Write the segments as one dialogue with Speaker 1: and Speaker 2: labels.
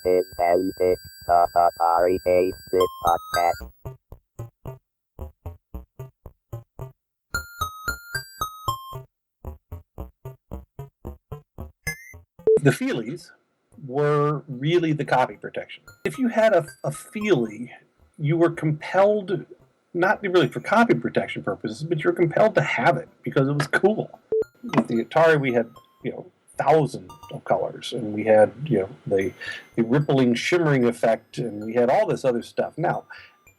Speaker 1: is Antic, the Atari 8-bit podcast.
Speaker 2: The feelies were really the copy protection. If you had a feelie, you were compelled, not really for copy protection purposes, but you're compelled to have it because it was cool. With the Atari, we had, thousands of colors, and we had, the rippling, shimmering effect, and we had all this other stuff. Now,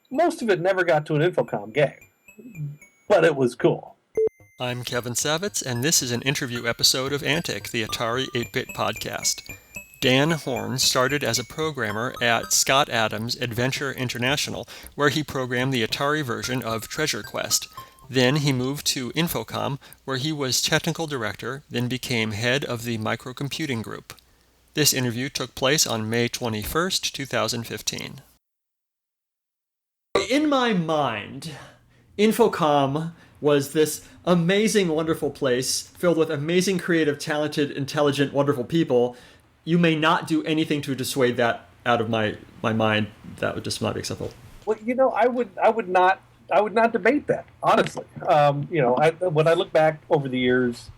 Speaker 2: most of it never got to an Infocom game, but it was cool.
Speaker 3: I'm Kevin Savitz, and this is an interview episode of Antic, the Atari 8-bit podcast. Dan Horn started as a programmer at Scott Adams Adventure International, where he programmed the Atari version of Treasure Quest. Then he moved to Infocom, where he was technical director, then became head of the microcomputing group. This interview took place on May 21st, 2015. In my mind, Infocom was this amazing, wonderful place filled with amazing, creative, talented, intelligent, wonderful people. You may not do anything to dissuade that out of my mind. That would just not be acceptable.
Speaker 2: Well, I would not debate that, honestly. When I look back over the years,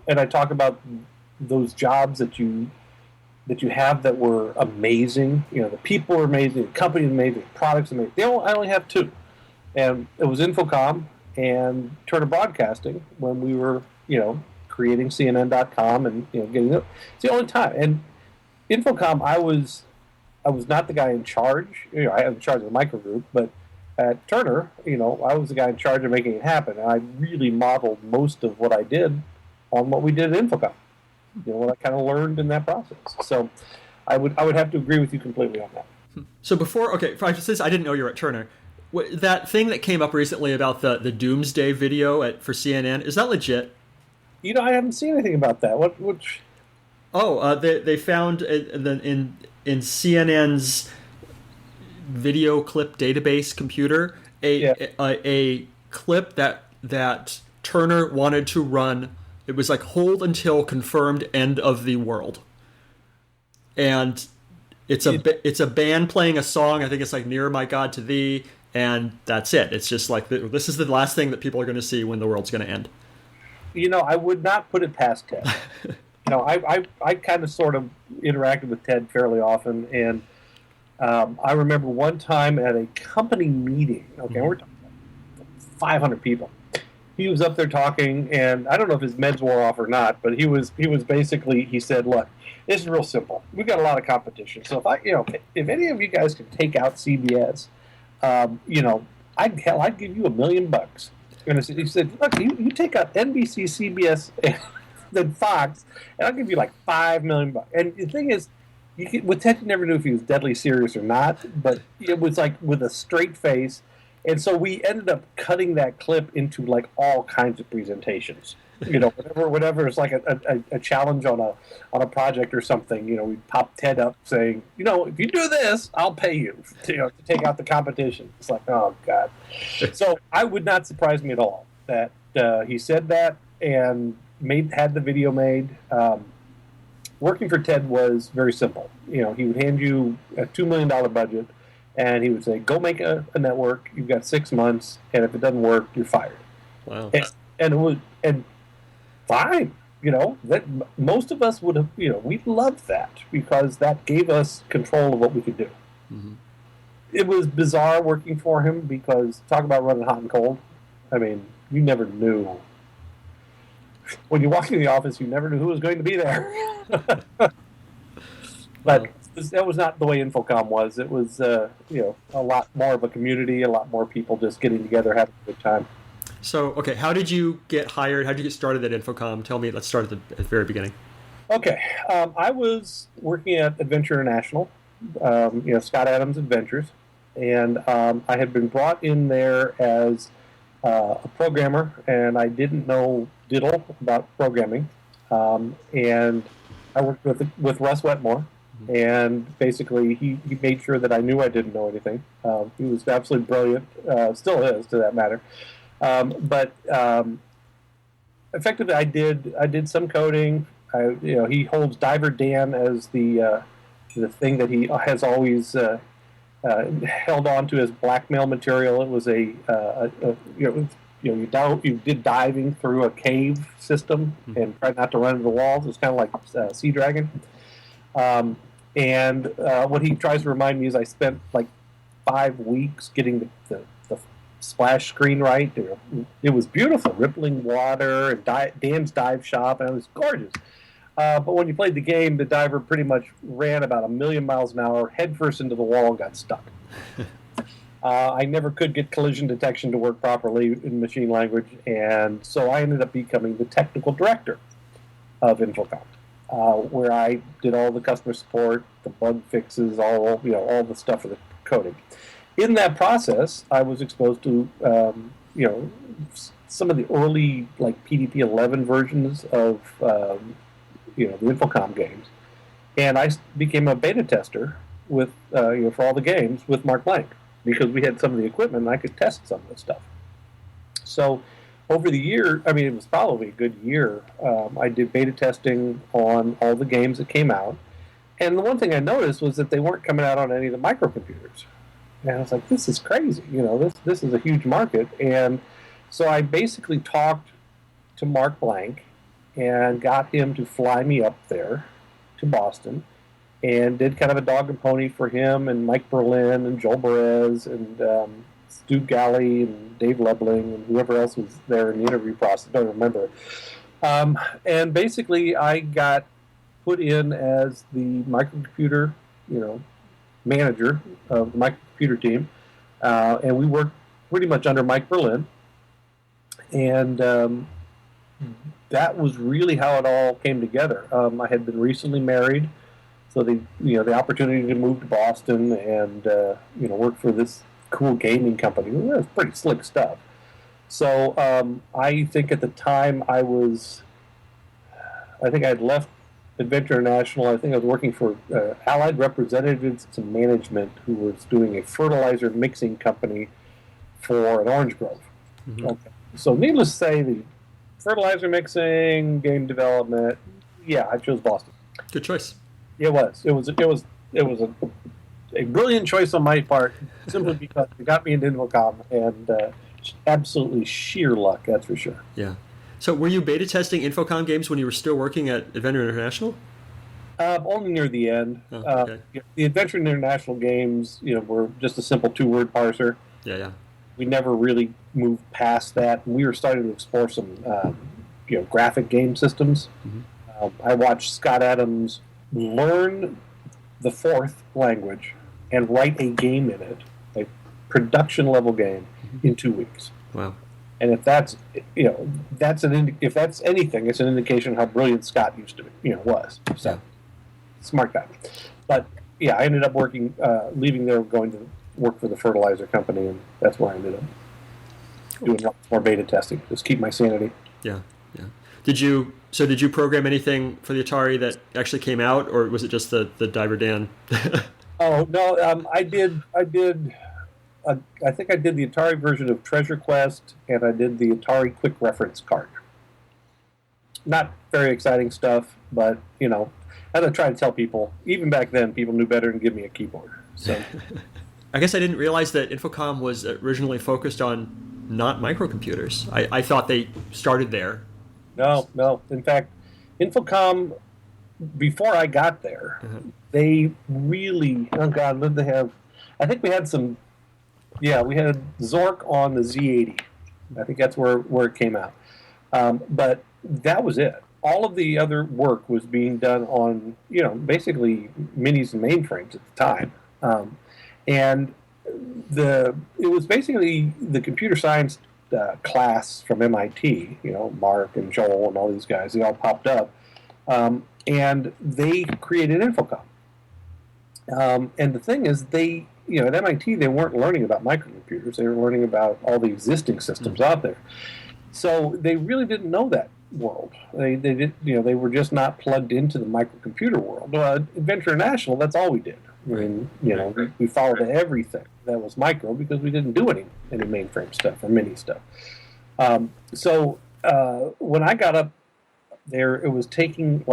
Speaker 2: and I talk about those jobs that you have that were amazing. The people were amazing, the company was amazing, the products amazing. I only have two, and it was Infocom and Turner Broadcasting when we were, creating CNN.com and getting it. It's the only time. And Infocom, I was not the guy in charge. I was in charge of the microgroup, but at Turner, I was the guy in charge of making it happen. And I really modeled most of what I did on what we did at Infocom. What I kind of learned in that process. So I would have to agree with you completely on that.
Speaker 3: So since I didn't know you were at Turner, that thing that came up recently about the Doomsday video for CNN, is that legit?
Speaker 2: I haven't seen anything about that. Which?
Speaker 3: Oh, they found in CNN's video clip database computer a clip that Turner wanted to run. It was like hold until confirmed end of the world, and it's a band playing a song. I think it's like Nearer My God to Thee, and that's it. It's just like this is the last thing that people are going to see when the world's going to end.
Speaker 2: I would not put it past Ted. I kind of sort of interacted with Ted fairly often, and I remember one time at a company meeting. Okay, we're talking about 500 people. He was up there talking, and I don't know if his meds wore off or not, but he was basically, he said, "Look, this is real simple. We've got a lot of competition. So if any of you guys can take out CBS, I'd give you $1 million." And he said, "Look, you take out NBC, CBS, and then Fox, and I'll give you like $5 million." And the thing is, with Ted, you never knew if he was deadly serious or not, but it was like with a straight face. And so we ended up cutting that clip into like all kinds of presentations. Whatever is like a challenge on a project or something. We pop Ted up saying, if you do this, I'll pay you to take out the competition. It's like, oh God. So I would not surprise me at all that he said that and had the video made. Working for Ted was very simple. He would hand you a $2 million budget. And he would say, "Go make a network. You've got 6 months, and if it doesn't work, you're fired."
Speaker 3: Wow.
Speaker 2: And fine. That most of us would have. We loved that because that gave us control of what we could do. Mm-hmm. It was bizarre working for him because talk about running hot and cold. I mean, you never knew. When you walked in the office, you never knew who was going to be there. But that was not the way Infocom was. It was, a lot more of a community, a lot more people just getting together, having a good time.
Speaker 3: So, okay, how did you get hired? How did you get started at Infocom? Tell me, let's start at the very beginning.
Speaker 2: Okay, I was working at Adventure International, Scott Adams Adventures, and I had been brought in there as a programmer, and I didn't know diddle about programming, and I worked with Russ Wetmore. And basically, he made sure that I knew I didn't know anything. He was absolutely brilliant, still is to that matter. But effectively, I did some coding. He holds Diver Dan as the the thing that he has always held on to as blackmail material. It was you did diving through a cave system and tried not to run into the walls. It was kind of like Sea Dragon. And what he tries to remind me is I spent like 5 weeks getting the splash screen right. It was beautiful, rippling water and Dan's dive shop, and it was gorgeous. But when you played the game, the diver pretty much ran about 1,000,000 miles an hour, headfirst into the wall, and got stuck. I never could get collision detection to work properly in machine language, and so I ended up becoming the technical director of Infocom, where I did all the customer support, the bug fixes, all the stuff for the coding. In that process, I was exposed to some of the early like PDP-11 versions of the Infocom games, and I became a beta tester with for all the games with Mark Blank, because we had some of the equipment and I could test some of the stuff. So over the year, I mean, it was probably a good year. I did beta testing on all the games that came out, and the one thing I noticed was that they weren't coming out on any of the microcomputers. And I was like, this is crazy. This is a huge market. And so I basically talked to Mark Blank and got him to fly me up there to Boston, and did kind of a dog and pony for him and Mike Berlin and Joel Perez and Stu Galley and Dave Lebling and whoever else was there in the interview process. I don't remember. And basically, I got put in as the microcomputer, manager of the microcomputer team, and we worked pretty much under Mike Berlin. And that was really how it all came together. I had been recently married, so the opportunity to move to Boston and work for this cool gaming company. It was pretty slick stuff. So I think at the time I had left Adventure International. I think I was working for Allied Representatives to Management, who was doing a fertilizer mixing company for an orange grove. Mm-hmm. Okay. So needless to say, the fertilizer mixing, game development, yeah, I chose Boston.
Speaker 3: Good choice.
Speaker 2: It was a brilliant choice on my part, simply because it got me into Infocom, and absolutely sheer luck, that's for sure.
Speaker 3: Yeah. So were you beta testing Infocom games when you were still working at Adventure International?
Speaker 2: Only near the end.
Speaker 3: Oh, okay.
Speaker 2: The Adventure International games, were just a simple 2-word parser.
Speaker 3: Yeah.
Speaker 2: We never really moved past that. We were starting to explore some, graphic game systems. Mm-hmm. I watched Scott Adams learn the 4th language and write a game in it, a production-level game, in 2 weeks.
Speaker 3: Wow.
Speaker 2: And if that's if that's anything, it's an indication how brilliant Scott used to be, was. So, yeah. Smart guy. But yeah, I ended up leaving there, going to work for the fertilizer company, and that's where I ended up doing lots more beta testing. Just keep my sanity.
Speaker 3: Yeah. Did you program anything for the Atari that actually came out, or was it just the Diver Dan?
Speaker 2: Oh no, I did. I think I did the Atari version of Treasure Quest, and I did the Atari Quick Reference Card. Not very exciting stuff, but as I try to tell people, even back then, people knew better than give me a keyboard. So,
Speaker 3: I guess I didn't realize that Infocom was originally focused on not microcomputers. I thought they started there.
Speaker 2: No. In fact, Infocom, before I got there, they really, oh God, what did they have? I think we had some. Yeah, we had Zork on the Z80. I think that's where it came out. But that was it. All of the other work was being done on, basically minis and mainframes at the time. And it was basically the computer science class from MIT, Mark and Joel and all these guys, they all popped up. And they created Infocom. And the thing is, at MIT, they weren't learning about microcomputers. They were learning about all the existing systems out there. So they really didn't know that world. They did, they were just not plugged into the microcomputer world. Adventure International, that's all we did. I mean, we followed everything that was micro because we didn't do any mainframe stuff or mini stuff. So when I got up there, it was taking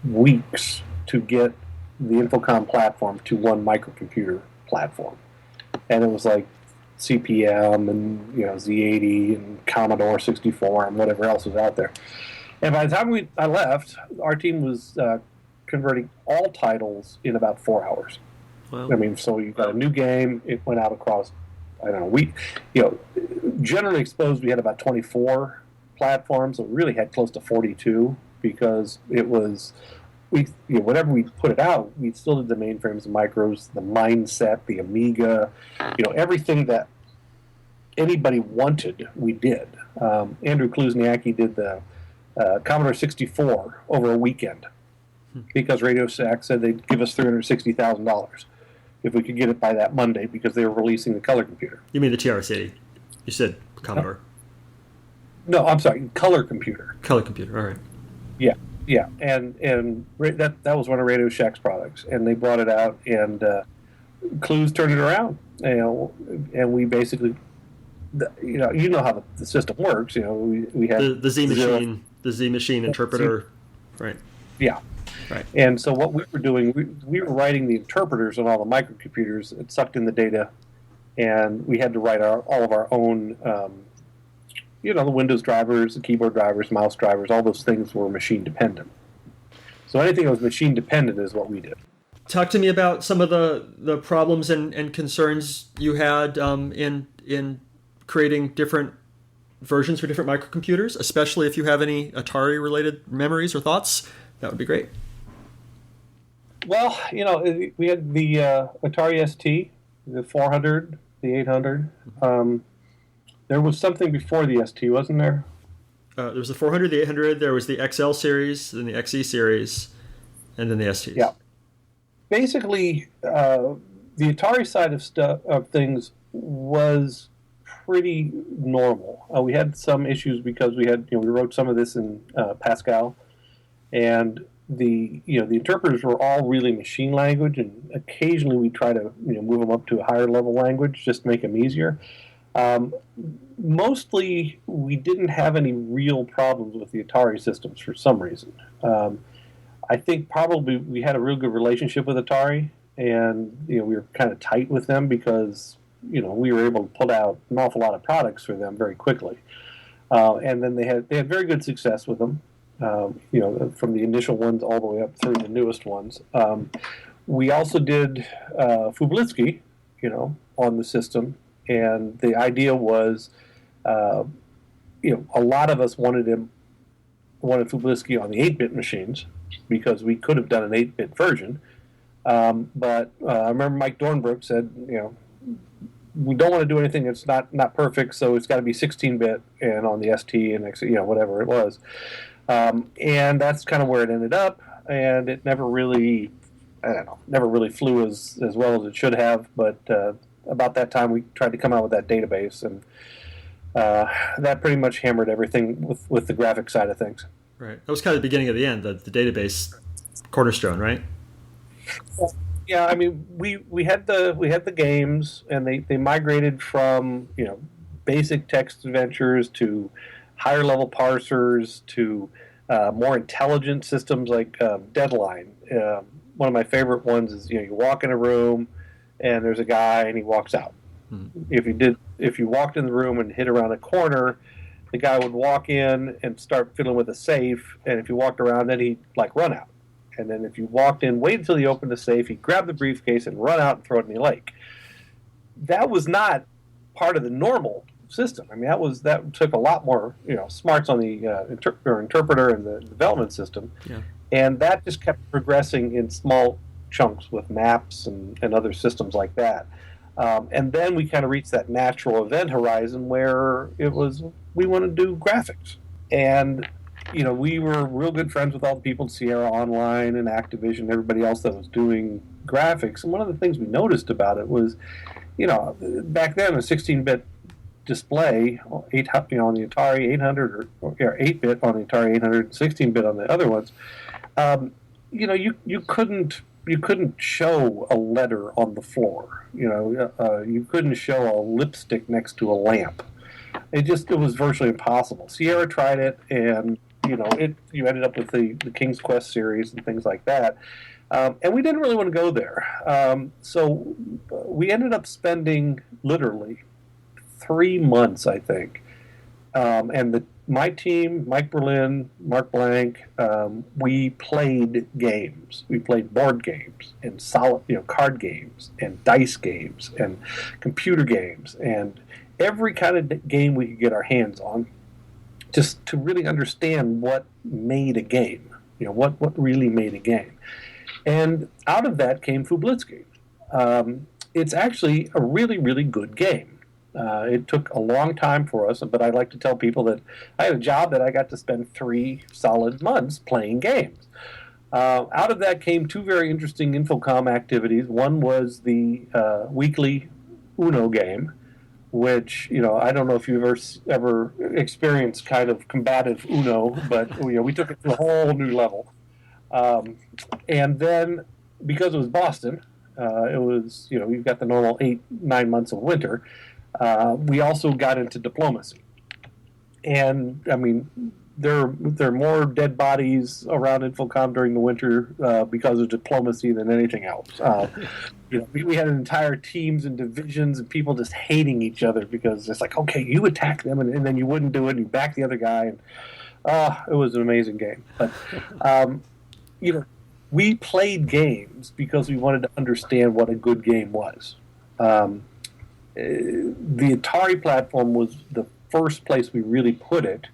Speaker 2: weeks to get the Infocom platform to one microcomputer platform, and it was like CPM and Z80 and Commodore 64 and whatever else was out there. And by the time I left, our team was converting all titles in about 4 hours.
Speaker 3: Wow.
Speaker 2: I mean, so you got a new game. It went out across, I don't know, generally exposed, we had about 24 platforms. So we really had close to 42 because it was, whenever we put it out, we still did the mainframes, the micros, the Mindset, the Amiga, everything that anybody wanted, we did. Andrew Kluzniacki did the Commodore 64 over a weekend because Radio Shack said they'd give us $360,000 if we could get it by that Monday because they were releasing the color computer.
Speaker 3: You mean the TRS-80? You said Commodore.
Speaker 2: No, I'm sorry, color computer.
Speaker 3: Color computer, all right.
Speaker 2: Yeah, and that was one of Radio Shack's products, and they brought it out, and Clues turned it around, and we basically, you know how the system works. We had
Speaker 3: the Z machine, the Z machine interpreter, right?
Speaker 2: Yeah.
Speaker 3: Right.
Speaker 2: And so what we were doing, we were writing the interpreters on all the microcomputers that sucked in the data, and we had to write all of our own, the Windows drivers, the keyboard drivers, mouse drivers, all those things were machine dependent. So anything that was machine dependent is what we did.
Speaker 3: Talk to me about some of the problems and concerns you had in creating different versions for different microcomputers, especially if you have any Atari-related memories or thoughts. That would be great.
Speaker 2: Well, we had the Atari ST, the 400, the 800. There was something before the ST, wasn't there?
Speaker 3: There was the 400, the 800, there was the XL series, then the XE series, and then the STs.
Speaker 2: Yeah. Basically, the Atari side of things was pretty normal. We had some issues because we wrote some of this in Pascal, and the interpreters were all really machine language, and occasionally we try to move them up to a higher level language just to make them easier. Mostly, we didn't have any real problems with the Atari systems for some reason. I think probably we had a real good relationship with Atari, and we were kind of tight with them because we were able to put out an awful lot of products for them very quickly. And then they had very good success with them. From the initial ones all the way up through the newest ones. We also did Fublitsky, on the system, and the idea was, a lot of us wanted Fublitsky on the 8-bit machines because we could have done an 8-bit version. But I remember Mike Dornbrook said, we don't want to do anything that's not perfect, so it's got to be 16-bit and on the ST and whatever it was. And that's kind of where it ended up, and it never really flew as well as it should have, but about that time we tried to come out with that database, and that pretty much hammered everything with the graphic side of things.
Speaker 3: Right. That was kind of the beginning of the end, the database cornerstone, right?
Speaker 2: Yeah, I mean, we had the games, and they migrated from basic text adventures to higher level parsers to more intelligent systems like Deadline. One of my favorite ones is you walk in a room and there's a guy and he walks out. Mm-hmm. If you walked in the room and hid around a corner, the guy would walk in and start fiddling with a safe, and if you walked around, then he'd run out. And then if you walked in, wait until he opened the safe, he'd grab the briefcase and run out and throw it in the lake. That was not part of the normal system. I mean, that took a lot more smarts on the interpreter and the development system, and that just kept progressing in small chunks with maps and other systems like that. And then we kind of reached that natural event horizon where we want to do graphics, and we were real good friends with all the people at Sierra Online and Activision, everybody else that was doing graphics. And one of the things we noticed about it was, back then a 16-bit display, on the Atari 800 or 8-bit on the Atari 800, 16-bit on the other ones. You couldn't show a letter on the floor. You couldn't show a lipstick next to a lamp. It was virtually impossible. Sierra tried it, and you ended up with the King's Quest series and things like that. And we didn't really want to go there. So we ended up spending literally 3 months, I think. And my team, Mike Berlin, Mark Blank, we played games. We played board games and card games and dice games and computer games and every kind of game we could get our hands on, just to really understand what made a game. What really made a game. And out of that came Fublitsky. It's actually a really, really good game. It took a long time for us, but I like to tell people that I had a job that I got to spend 3 solid months playing games. Out of that came 2 very interesting Infocom activities. One was the weekly Uno game, which, I don't know if you've ever experienced kind of combative Uno, but we took it to a whole new level. And then, because it was Boston, it was, you've got the normal 8-9 months of winter. We also got into diplomacy. And, I mean, there are more dead bodies around Infocom during the winter because of diplomacy than anything else. We had entire teams and divisions and people just hating each other because it's like, okay, you attack them, and then you wouldn't do it, and you back the other guy. And it was an amazing game. But, we played games because we wanted to understand what a good game was. The Atari platform was the first place we really put it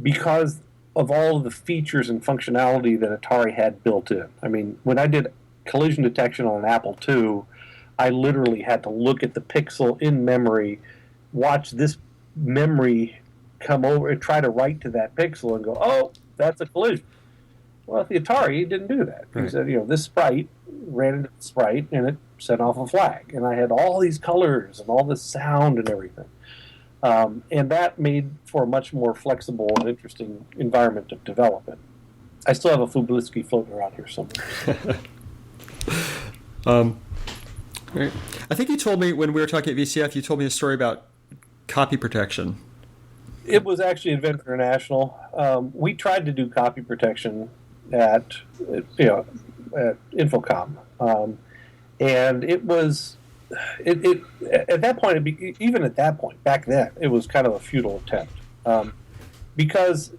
Speaker 2: because of all of the features and functionality that Atari had built in. I mean, when I did collision detection on an Apple II, I literally had to look at the pixel in memory, watch this memory come over and try to write to that pixel and go, oh, that's a collision. Well, at the Atari, it didn't do that. He said, this sprite ran into the sprite, and it set off a flag. And I had all these colors and all this sound and everything. And that made for a much more flexible and interesting environment of development. I still have a Fublitsky floating around here somewhere.
Speaker 3: Right. I think you told me when we were talking at VCF, you told me a story about copy protection.
Speaker 2: It was actually Invent International. We tried to do copy protection at Infocom, and it was at that point. Even at that point, back then, it was kind of a futile attempt because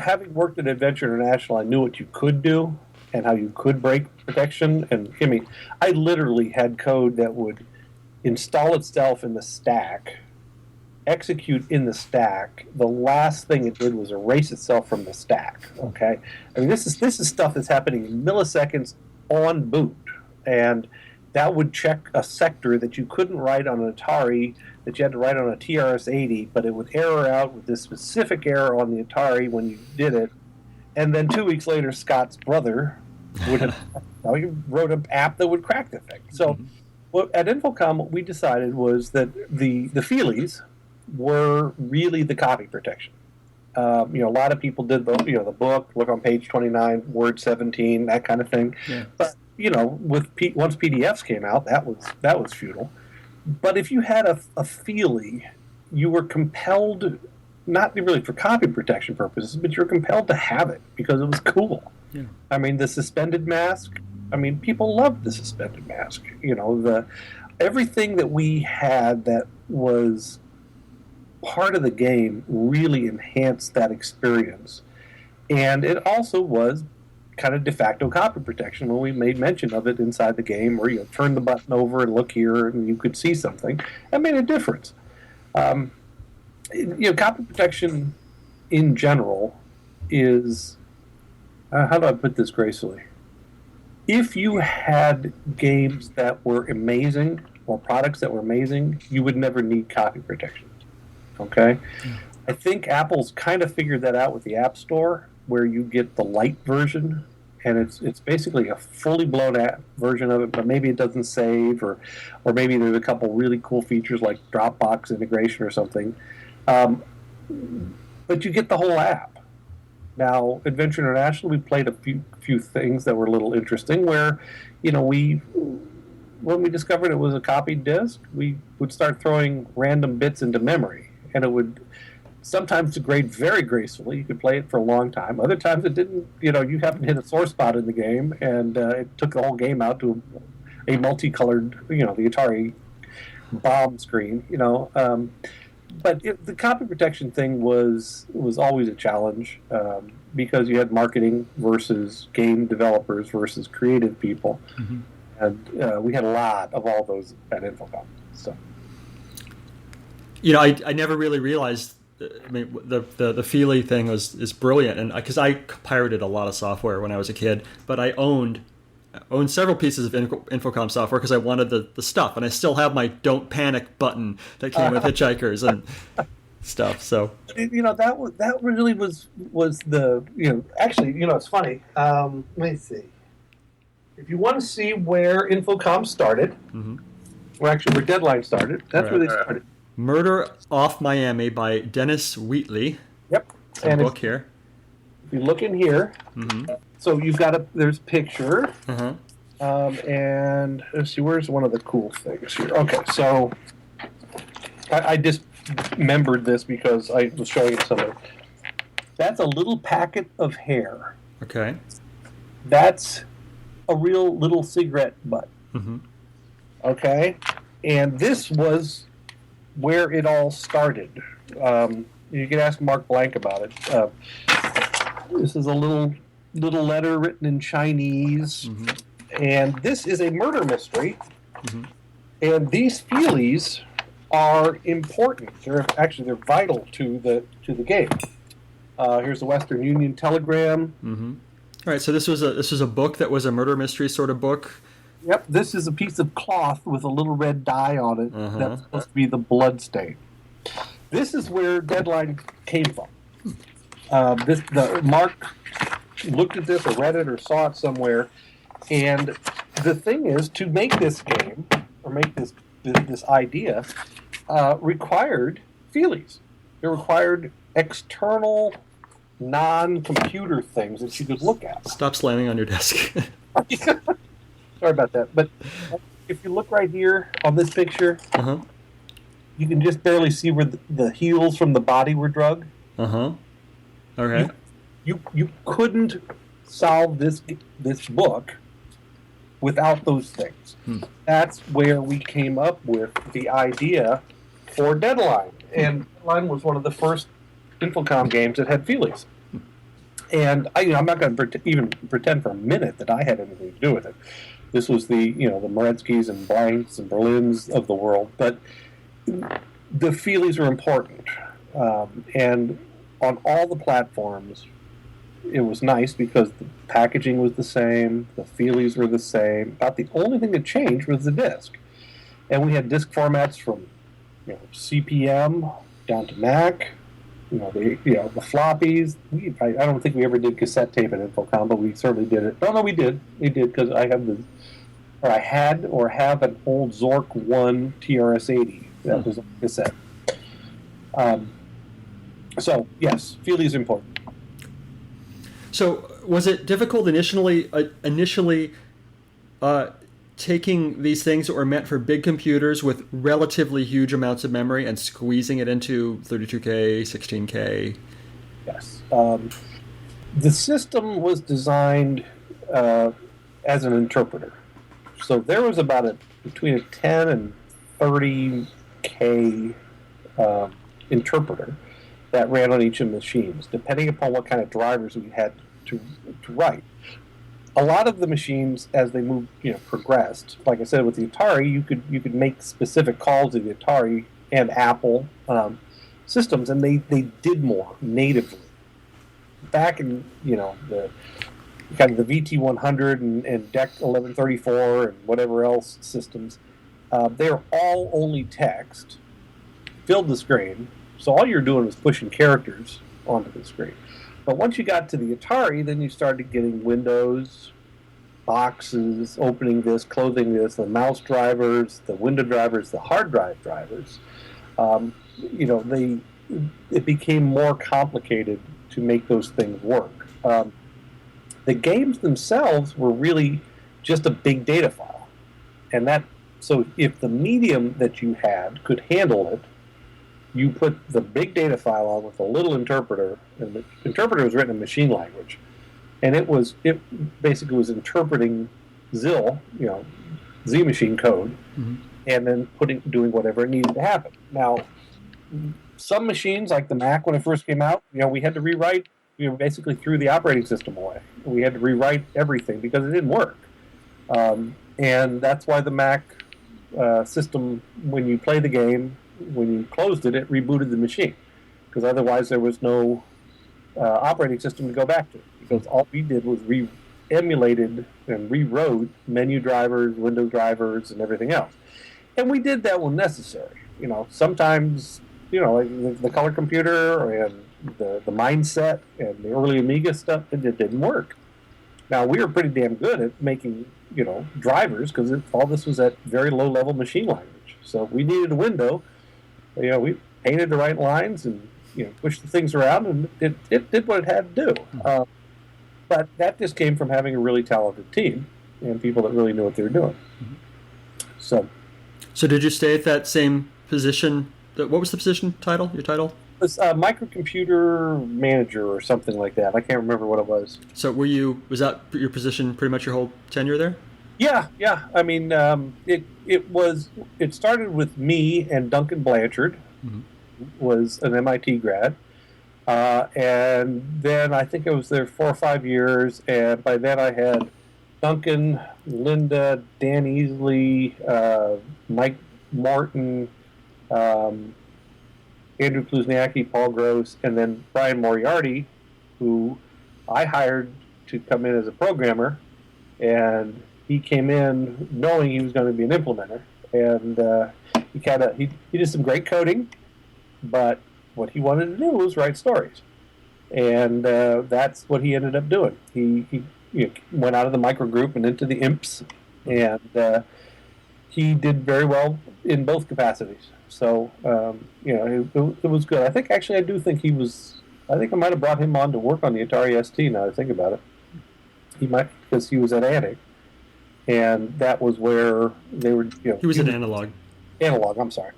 Speaker 2: having worked at Adventure International, I knew what you could do and how you could break protection. And I mean, I literally had code that would install itself in the stack, execute in the stack. The last thing it did was erase itself from the stack. Okay, I mean this is stuff that's happening in milliseconds on boot, and that would check a sector that you couldn't write on an Atari, that you had to write on a TRS-80, but it would error out with this specific error on the Atari when you did it. And then 2 weeks later, Scott's brother would have he wrote an app that would crack the thing. So at Infocom, what we decided was that the feelies were really the copy protection. A lot of people did the book, look on page 29, word 17, that kind of thing. Yeah. But once PDFs came out, that was futile. But if you had a feelie, you were compelled, not really for copy protection purposes, but you were compelled to have it because it was cool. Yeah. I mean, the suspended mask. I mean, people loved the suspended mask. Everything that we had that was part of the game really enhanced that experience. And it also was kind of de facto copy protection when we made mention of it inside the game, where you turn the button over and look here and you could see something. That made a difference. Copy protection in general is, how do I put this gracefully? If you had games that were amazing or products that were amazing, you would never need copy protection. Okay? Yeah. I think Apple's kind of figured that out with the App Store, where you get the light version, and it's basically a fully blown app version of it, but maybe it doesn't save, or maybe there's a couple really cool features like Dropbox integration or something. But you get the whole app. Now, Adventure International, we played a few things that were a little interesting, where, when we discovered it was a copied disk, we would start throwing random bits into memory, and it would Sometimes degrade very gracefully. You could play it for a long time. Other times it didn't. You happened to hit a sore spot in the game, and it took the whole game out to a multicolored, the Atari bomb screen. But the copy protection thing was always a challenge because you had marketing versus game developers versus creative people, and we had a lot of all those at Infocom. So,
Speaker 3: I never really realized. I mean, the feelie thing is brilliant, and because I pirated a lot of software when I was a kid, but I owned several pieces of Infocom software because I wanted the stuff, and I still have my "Don't Panic" button that came with Hitchhikers and stuff. So
Speaker 2: that really was the actually it's funny. Let me see. If you want to see where Infocom started, where Deadline started, that's where they started.
Speaker 3: Murder Off Miami by Dennis Wheatley.
Speaker 2: Yep.
Speaker 3: And book here.
Speaker 2: If you look in here, so you've got there's picture, and let's see, where's one of the cool things here? Okay, so I just remembered this because I was showing it to somebody. That's a little packet of hair.
Speaker 3: Okay. That's
Speaker 2: a real little cigarette butt. Okay, and this was where it all started. You can ask Mark Blank about it. This is a little letter written in Chinese, and this is a murder mystery. And these feelies are important. They're vital to the game. Here's the Western Union telegram.
Speaker 3: All right, so this was a book that was a murder mystery sort of book.
Speaker 2: Yep, this is a piece of cloth with a little red dye on it. That's supposed to be the blood stain. This is where Deadline came from. Mark looked at this or read it or saw it somewhere, and the thing is, to make this game or make this idea required feelies. It required external, non-computer things that you could look at.
Speaker 3: Stop slamming on your desk.
Speaker 2: Sorry about that. But if you look right here on this picture, you can just barely see where the heels from the body were drug.
Speaker 3: Okay.
Speaker 2: You couldn't solve this book without those things. That's where we came up with the idea for Deadline. And Deadline was one of the first Infocom games that had feelies. And I'm not going to even pretend for a minute that I had anything to do with it. This was the Moretskis and Blanks and Berlins of the world, but the feelies are important. And on all the platforms, it was nice because the packaging was the same, the feelies were the same. About the only thing that changed was the disc. And we had disc formats from CPM down to Mac. The floppies. I don't think we ever did cassette tape at Infocom, but we certainly did it. No, we did. We did because I have an old Zork 1 TRS-80 that was on cassette. So yes, feelies is important.
Speaker 3: So was it difficult initially taking these things that were meant for big computers with relatively huge amounts of memory and squeezing it into 32K, 16K?
Speaker 2: Yes. The system was designed as an interpreter. So there was about between a 10 and 30K interpreter that ran on each of the machines, depending upon what kind of drivers we had to write. A lot of the machines, as they moved, progressed. Like I said, with the Atari, you could make specific calls to the Atari and Apple systems, and they did more natively. Back in the kind of the VT100 and DEC 1134 and whatever else systems, they're all only text, filled the screen. So all you're doing was pushing characters onto the screen. But once you got to the Atari, then you started getting windows, boxes, opening this, closing this, the mouse drivers, the window drivers, the hard drive drivers. It became more complicated to make those things work. The games themselves were really just a big data file. And so if the medium that you had could handle it, you put the big data file on with a little interpreter, and the interpreter was written in machine language, and it basically was interpreting Z machine code, and then doing whatever it needed to happen. Now, some machines, like the Mac when it first came out, we had to rewrite. Basically threw the operating system away. We had to rewrite everything because it didn't work. And that's why the Mac system, when you play the game, when you closed it, it rebooted the machine, because otherwise there was no operating system to go back to. Because all we did was emulated and rewrote menu drivers, Windows drivers, and everything else. And we did that when necessary. Sometimes, like the color computer and the mindset and the early Amiga stuff, it didn't work. Now, we were pretty damn good at making, drivers, because all this was at very low-level machine language. So we needed a window. We painted the right lines and, pushed the things around, and it did what it had to do. But that just came from having a really talented team and people that really knew what they were doing. So
Speaker 3: did you stay at that same position? What was the position title? Your title?
Speaker 2: It was microcomputer manager or something like that. I can't remember what it was.
Speaker 3: So was that your position pretty much your whole tenure there?
Speaker 2: Yeah. I mean, it started with me and Duncan Blanchard, was an MIT grad. And then I think I was there 4 or 5 years, and by then I had Duncan, Linda, Dan Easley, Mike Martin, Andrew Kluzniacki, Paul Gross, and then Brian Moriarty, who I hired to come in as a programmer, and he came in knowing he was going to be an implementer, and he did some great coding, but what he wanted to do was write stories, and that's what he ended up doing. He went out of the micro group and into the imps, and he did very well in both capacities. So it was good. I think actually I think I might have brought him on to work on the Atari ST. Now that I think about it, he might, because he was at Attic, and that was where they were.
Speaker 3: He was at Analog.
Speaker 2: Analog, I'm sorry,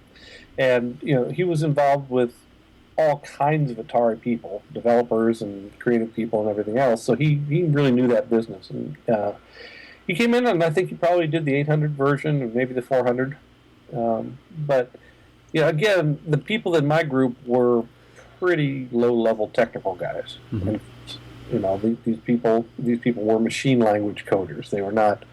Speaker 2: and he was involved with all kinds of Atari people, developers and creative people and everything else. So he really knew that business, and he came in, and I think he probably did the 800 version and maybe the 400. But again, the people in my group were pretty low-level technical guys. And, these people were machine language coders. They were not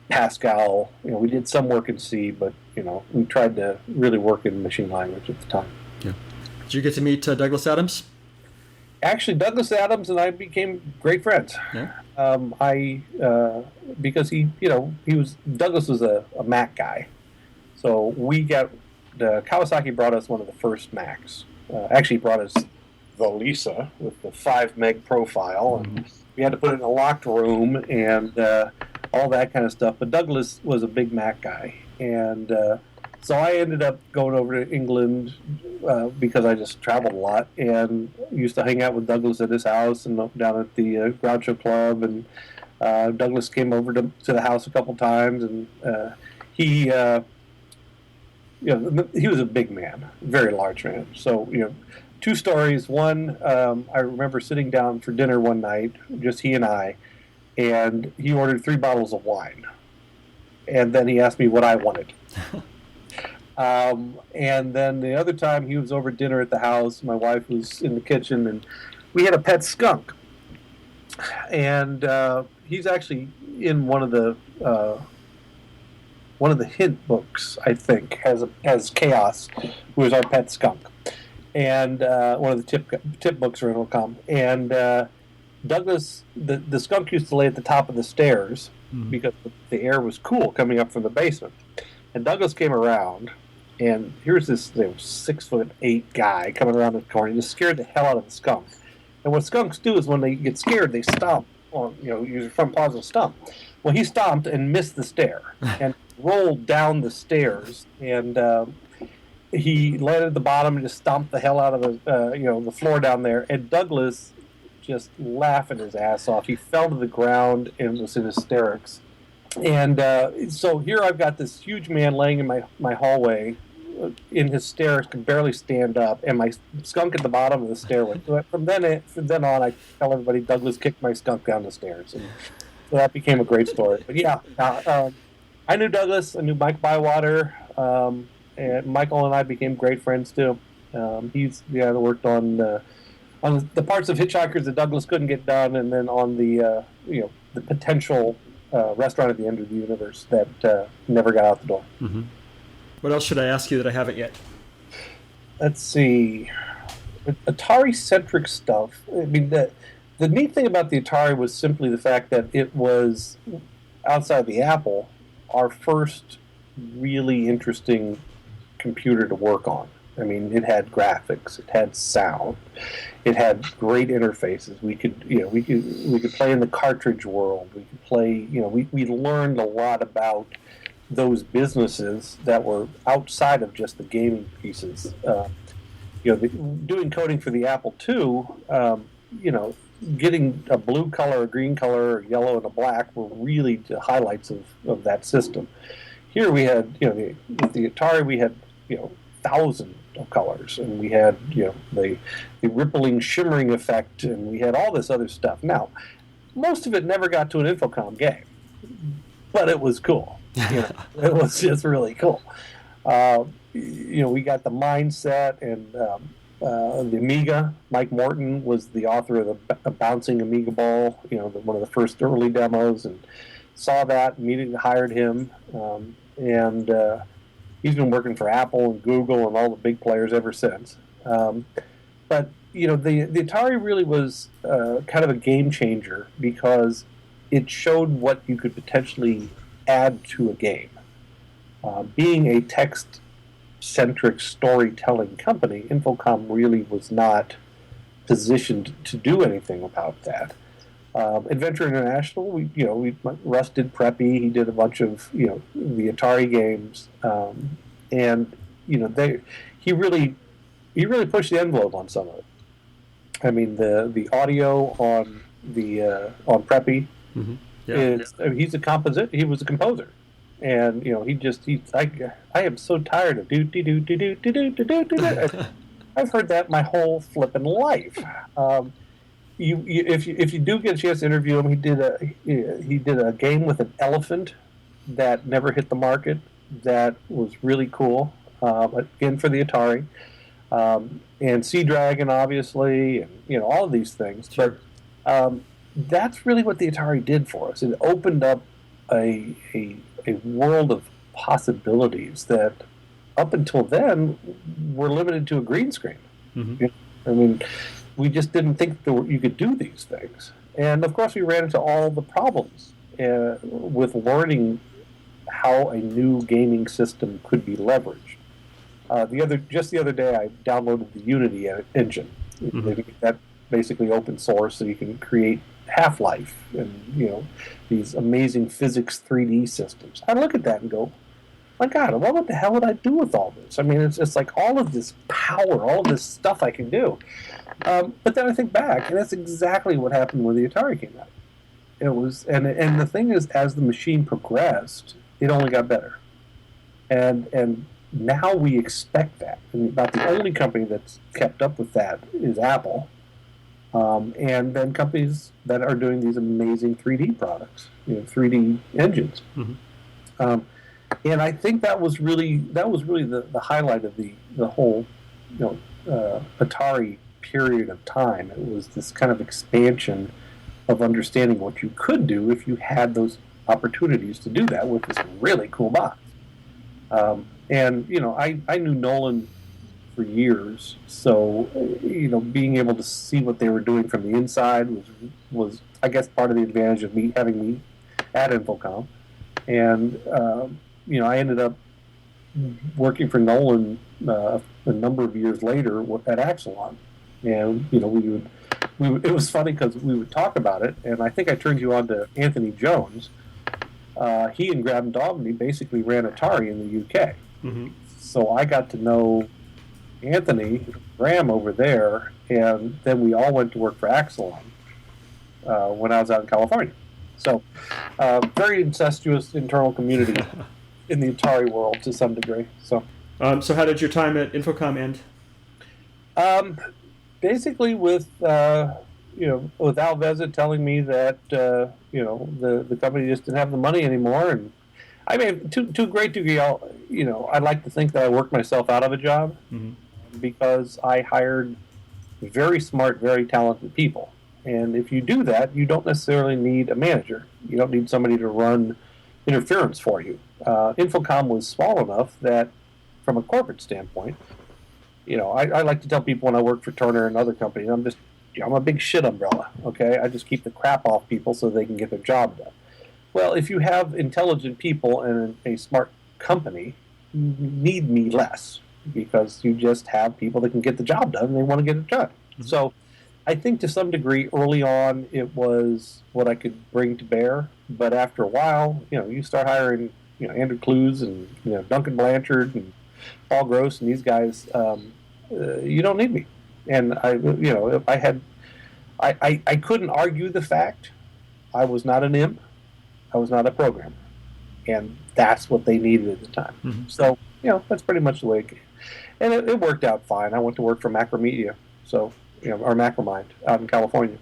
Speaker 2: Pascal. We did some work in C, but we tried to really work in machine language at the time.
Speaker 3: Yeah. Did you get to meet Douglas Adams?
Speaker 2: Actually, Douglas Adams and I became great friends. Yeah. Because Douglas was a Mac guy, so Kawasaki brought us one of the first Macs. Actually, brought us the Lisa with the 5 meg profile, and we had to put it in a locked room and all that kind of stuff. But Douglas was a big Mac guy, and so I ended up going over to England because I just traveled a lot, and used to hang out with Douglas at his house and down at the Groucho Club. And Douglas came over to the house a couple times, and he was a big man, very large man. So 2 stories. One, I remember sitting down for dinner one night, just he and I, and he ordered 3 bottles of wine, and then he asked me what I wanted. And then the other time he was over at dinner at the house, my wife was in the kitchen, and we had a pet skunk. And he's actually in one of the hint books, I think, has Chaos, who is our pet skunk. And one of the tip books for Infocom. And Douglas, the skunk used to lay at the top of the stairs because the air was cool coming up from the basement. And Douglas came around, and here's this 6'8" guy coming around the corner. He just scared the hell out of the skunk. And what skunks do is when they get scared, they stomp on, use your front paws and stomp. Well, he stomped and missed the stair and rolled down the stairs, and he landed at the bottom and just stomped the hell out of the floor down there. And Douglas just laughing his ass off. He fell to the ground and was in hysterics. And so here I've got this huge man laying in my hallway in hysterics, could barely stand up, and my skunk at the bottom of the stairway. So from then on, I tell everybody Douglas kicked my skunk down the stairs, and so that became a great story. But yeah, I knew Douglas, I knew Mike Bywater, and Michael and I became great friends too. He's the guy that worked on the parts of Hitchhikers that Douglas couldn't get done, and then on the the potential restaurant at the end of the universe that never got out the door.
Speaker 3: Mm-hmm. What else should I ask you that I haven't yet?
Speaker 2: Let's see. Atari-centric stuff. I mean, the neat thing about the Atari was simply the fact that it was, outside the Apple, our first really interesting computer to work on. I mean, it had graphics, it had sound, it had great interfaces. We could play in the cartridge world. We could play. We learned a lot about those businesses that were outside of just the gaming pieces. Doing coding for the Apple II, getting a blue color, a green color, a yellow, and a black were really the highlights of that system. Here we had, with the Atari, we had, thousands of colors, and we had, the rippling, shimmering effect, and we had all this other stuff. Now, most of it never got to an Infocom game, but it was cool. It was just really cool. We got the mindset and the Amiga. Mike Morton was the author of the Bouncing Amiga Ball, one of the first early demos, and saw that, immediately hired him, and he's been working for Apple and Google and all the big players ever since. But the Atari really was kind of a game changer because it showed what you could potentially add to a game. Being a text-centric storytelling company, Infocom really was not positioned to do anything about that. Adventure International, Russ did Preppy, he did a bunch of the Atari games, and he really pushed the envelope on some of it. I mean, the audio on on Preppy. Mm-hmm. Yeah. He was a composer, and I am so tired of do do do do do do do do do. I've heard that my whole flippin' life. If you do get a chance to interview him, he did a game with an elephant that never hit the market. That was really cool. Again for the Atari, and Sea Dragon, obviously, and all of these things. Sure. But that's really what the Atari did for us. It opened up a world of possibilities that up until then were limited to a green screen. Mm-hmm. I mean, we just didn't think that you could do these things. And of course we ran into all the problems with learning how a new gaming system could be leveraged. The other day I downloaded the Unity engine. Mm-hmm. That basically open source, so you can create Half-Life and these amazing physics 3D systems. I look at that and go, my God, what the hell would I do with all this? I mean, it's just like all of this power, all of this stuff I can do. But then I think back, and that's exactly what happened when the Atari came out. It was, and the thing is, as the machine progressed, it only got better. And now we expect that. And about the only company that's kept up with that is Apple. And then companies that are doing these amazing 3D products, 3D engines. Mm-hmm. And I think that was really the highlight of the whole Atari period of time. It was this kind of expansion of understanding what you could do if you had those opportunities to do that with this really cool box. And I knew Nolan for years, so being able to see what they were doing from the inside was I guess part of the advantage of having me at Infocom. And I ended up working for Nolan a number of years later at Axelon, and it was funny because we would talk about it, and I think I turned you on to Anthony Jones. He and Graham Daubney basically ran Atari in the UK, mm-hmm. So I got to know Anthony, Graham over there, and then we all went to work for Axelon when I was out in California. So, very incestuous internal community in the Atari world to some degree. So,
Speaker 3: So how did your time at Infocom end?
Speaker 2: Basically, with with Al Vezza telling me that the company just didn't have the money anymore, and I mean, to a great degree, I like to think that I worked myself out of a job because I hired very smart, very talented people. And if you do that, you don't necessarily need a manager. You don't need somebody to run interference for you. Infocom was small enough that, from a corporate standpoint, I like to tell people when I work for Turner and other companies, I'm a big shit umbrella. Okay, I just keep the crap off people so they can get their job done. Well, if you have intelligent people and a smart company, you need me less because you just have people that can get the job done and they want to get it done. So I think to some degree early on it was what I could bring to bear, but after a while, you start hiring, Andrew Clues and Duncan Blanchard and Paul Gross and these guys. You don't need me, and I couldn't argue the fact I was not an imp, I was not a programmer, and that's what they needed at the time. So that's pretty much the way it came. And it worked out fine. I went to work for Macromedia, or Macromind out in California.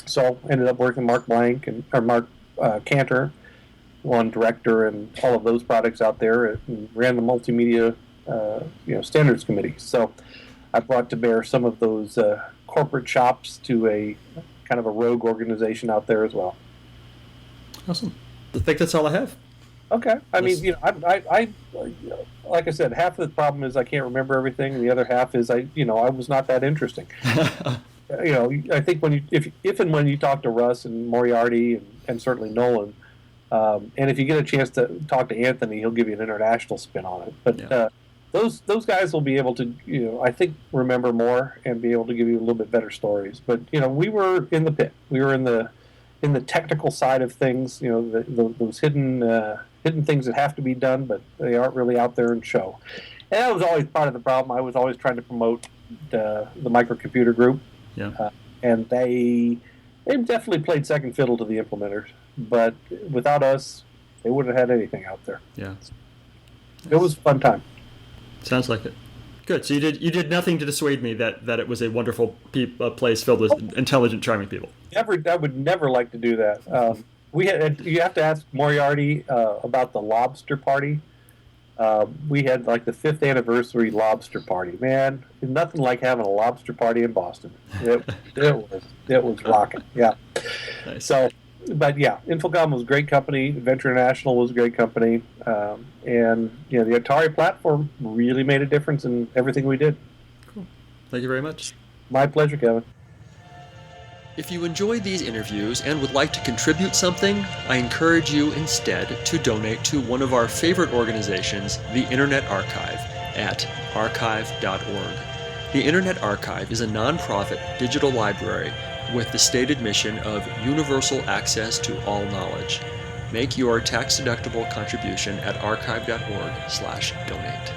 Speaker 2: So ended up working Mark Cantor, one director and all of those products out there, and ran the multimedia standards committee. So I brought to bear some of those corporate chops to a kind of a rogue organization out there as well.
Speaker 3: Awesome. I think that's all I have.
Speaker 2: Okay. I mean, I like I said, half of the problem is I can't remember everything, and the other half is I was not that interesting. I think if and when you talk to Russ and Moriarty and certainly Nolan, and if you get a chance to talk to Anthony, he'll give you an international spin on it. But those guys will be able to, I think, remember more and be able to give you a little bit better stories. But we were in the pit. We were in the technical side of things. Those hidden things that have to be done, but they aren't really out there and show. And that was always part of the problem. I was always trying to promote the microcomputer group. Yeah. And they definitely played second fiddle to the implementers. But without us, they wouldn't have had anything out there.
Speaker 3: Yeah.
Speaker 2: It was a fun time.
Speaker 3: Sounds like it. Good. So you did nothing to dissuade me that it was a wonderful place filled with intelligent, charming people.
Speaker 2: I would never like to do that. You have to ask Moriarty about the lobster party. We had like the 5th anniversary lobster party. Man, nothing like having a lobster party in Boston. It was rocking. Yeah.
Speaker 3: Nice.
Speaker 2: So, but yeah, Infocom was a great company. Adventure International was a great company, and the Atari platform really made a difference in everything we did.
Speaker 3: Cool. Thank you very much.
Speaker 2: My pleasure, Kevin.
Speaker 3: If you enjoyed these interviews and would like to contribute something, I encourage you instead to donate to one of our favorite organizations, the Internet Archive, at archive.org. The Internet Archive is a nonprofit digital library with the stated mission of universal access to all knowledge. Make your tax-deductible contribution at archive.org/donate.